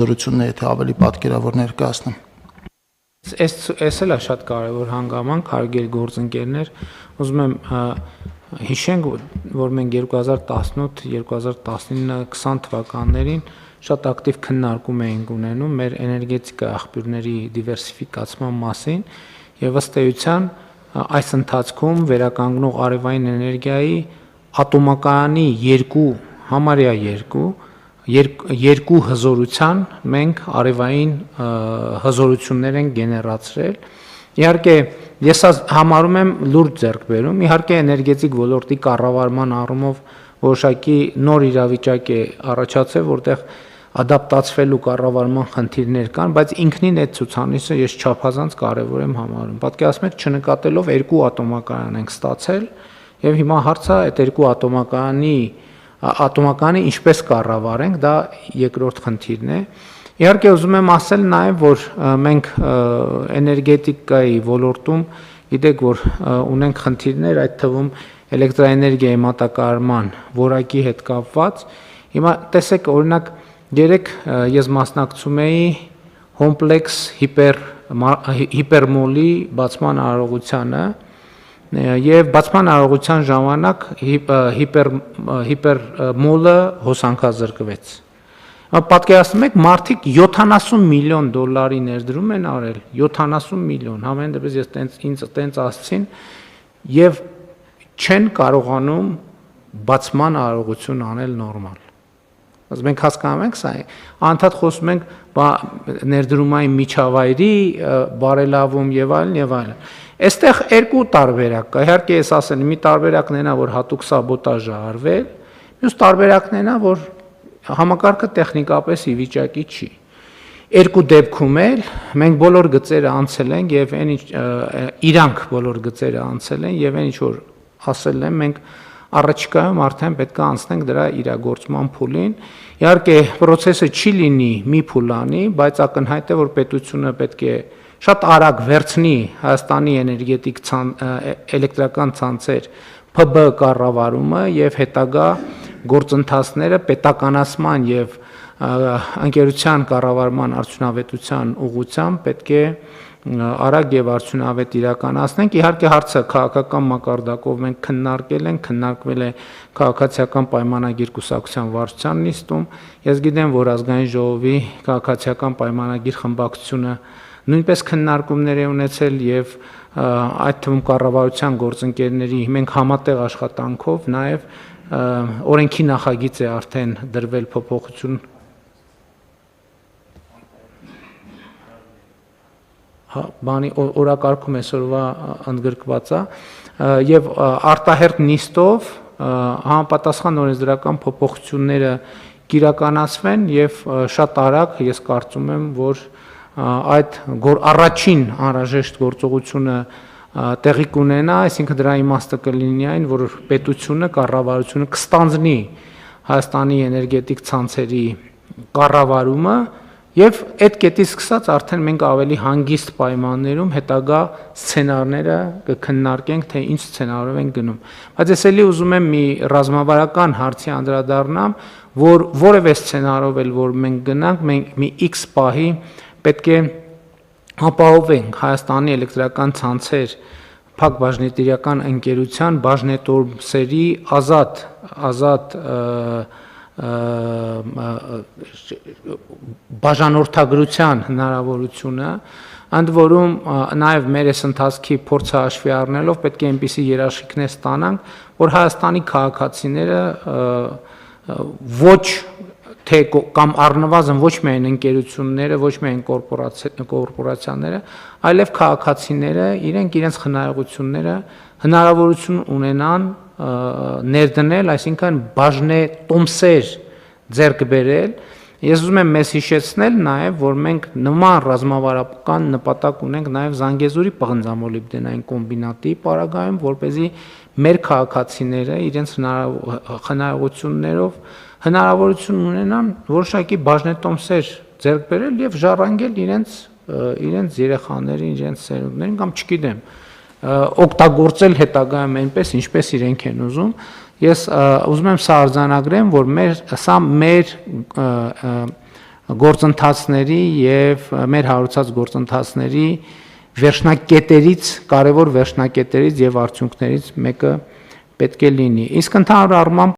Դրությունն է, եթե ավելի պատկերավոր ներկայացնեմ։ Այս էլ է շատ կարևոր հանգամանք, հարգելի գործընկերներ, ուզում եմ հիշենք, որ մենք 2018-2019-20 թվականներին շատ ակտիվ քննարկում էինք ունենում մեր էներգետիկա աղբյուրների դիվերսիֆիկացման մասին եւ ըստ էության այս ընթացքում վերականգնող արևային էներգիայի ատոմակայանի համարյա երկու հզորության մենք արևային հզորություններ են գեներացրել։ Իհարկե, ես համարում եմ լուրջ ձեռքբերում, իհարկե էներգետիկ ոլորտի կառավարման առումով որոշակի նոր իրավիճակ է առաջացել, որտեղ ադապտացվելու կառավարման խնդիրներ կան, բայց ինքնին այդ ցուցանիշը ես չափազանց կարևոր եմ համարում։ Պատկերացնեք, չնկատելով երկու ատոմակայան ենք ստացել, եւ հիմա հարցը այդ երկու ատոմակայանի ինչպես կառավարենք, դա երկրորդ խնդիրն է։ Իհարկե ուզում եմ ասել նաեւ, որ մենք էներգետիկայի ոլորտում գիտեք, որ ունենք խնդիրներ, այդ թվում էլեկտրաէներգիայի մատակարարման որակի հետ կապված։ Հիմա տեսեք, օրինակ, երեք ես մասնակցում էի կոմպլեքս հիպերմոլի բացման արարողությանը եւ բացման արարողության ժամանակ հիպերմոլը հոսանքազրկվեց։ Պատկերացնում եք, մարդիկ $70 միլիոն ներդրում են արել, 70 միլիոն, համեն դեպս ինձ տենց ասցին եւ չեն կարողանում բացման արարողություն անել նորմալ։ Բայց մենք հասկանում ենք սա, անդադ խոսում ենք ներդրումային միջավայրի բարելավում եւ այլն։ Այստեղ երկու տարբերակ կա։ Իհարկե ես ասել եմ, մի տարբերակն է նա, որ հատուկ սաբոտաժ է արվել, մյուս տարբերակն է նա, որ համակարգը տեխնիկապես ի վիճակի չի։ Երկու դեպքում էլ մենք բոլոր գծերը անցել ենք եւ իրանք բոլոր գծերը անցել են եւ այն ինչ որ ասել եմ, մենք առաջիկայում արդեն պետք է անցնենք դրա իրագործման փուլին։ Իհարկե process-ը չի լինի մի փուլանի, բայց ակնհայտ է, որ պետությունը պետք է շատ արագ վերցնի Հայաստանի էլեկտրական ցանցեր ՓԲ կառավարումը եւ հետագա գործընթացները պետականացման եւ անկերության կառավարման արդյունավետության ուղղությամբ պետք է արագ եւ արդյունավետ իրականացնենք։ Իհարկե հարցը քաղաքական մակարդակով մենք քննարկվել է քաղաքացիական պայմանագիր կուսակցության վարչության նիստում։ Ես գիտեմ, որ ազգային ժողովի քաղաքացիական պայմանագիր խմբակցությունը նույնպես քննարկումներ է ունեցել եւ այդ թվում կառավարության գործընկերների մենք համատեղ աշխատանքով նաեւ օրենքի նախագիծ է արդեն դրվել փոփոխություն բանի օրակարգում այսօրվա ընդգրկված է եւ արտահերթ նիստով համապատասխան օրենսդրական փոփոխությունները կիրականացվեն եւ շատ արագ ես կարծում եմ, որ այդ առաջին անհրաժեշտ գործողությունը տեղի կունենա, այսինքն դրա իմաստը կլինի այն, որ պետությունը, կառավարությունը կստանձնի Հայաստանի էներգետիկ ցանցերի կառավարումը եւ այդ կետից սկսած արդեն մենք ավելի հանգիստ պայմաններում հետագա սցենարները կքննարկենք, թե ինչ սցենարով են գնում։ Բայց ես էլի ուզում եմ մի ռազմավարական հարցի անդրադառնամ, որ որևէ սցենարով էլ որ մենք գնանք, մենք մի X պահի պետք է ապահովենք Հայաստանի էլեկտրական ցանցեր փակ բաժնետիրական ընկերության բաժնետորմսերի ազատ բաժանորդագրության հնարավորությունը, ընդ որում նաև մեր այս ընթացքի փորձը հաշվի առնելով պետք է այնպիսի երաշխիքներ ստանանք, որ Հայաստանի քաղաքացիները ոչ թե կամ առնվազն ոչ միայն ընկերությունները, ոչ միայն կորպորացիաները, այլև քաղաքացիները իրենց խնայողությունները հնարավորություն ունենան ներդնել, այսինքն բաժնետոմսեր ձեռք բերել։ Ես ուզում եմ մեզ հիշեցնել նաև, որ մենք նման ռազմավարական նպատակ ունենք նաև Զանգեզուրի պղնձամոլիբդենային կոմբինատի պարագայում, որպեսզի մեր քաղաքացիները իրենց խնայողություններով հնարավորություն ունենան որոշակի բաժնետոմսեր ձեռք բերել եւ ժառանգել իրենց երեխաներին, իրենց սերունդներին կամ չգիտեմ, օգտագործել հետագայում այնպես, ինչպես իրենք են ուզում։ Ես ուզում եմ սա արձանագրեմ, որ սա մեր գործընթացների եւ մեր հարուցած գործընթացների վերջնակետերից, կարևոր վերջնակետերից եւ արդյունքներից մեկը պետք է լինի։ Իսկ ընդհանուր առմամբ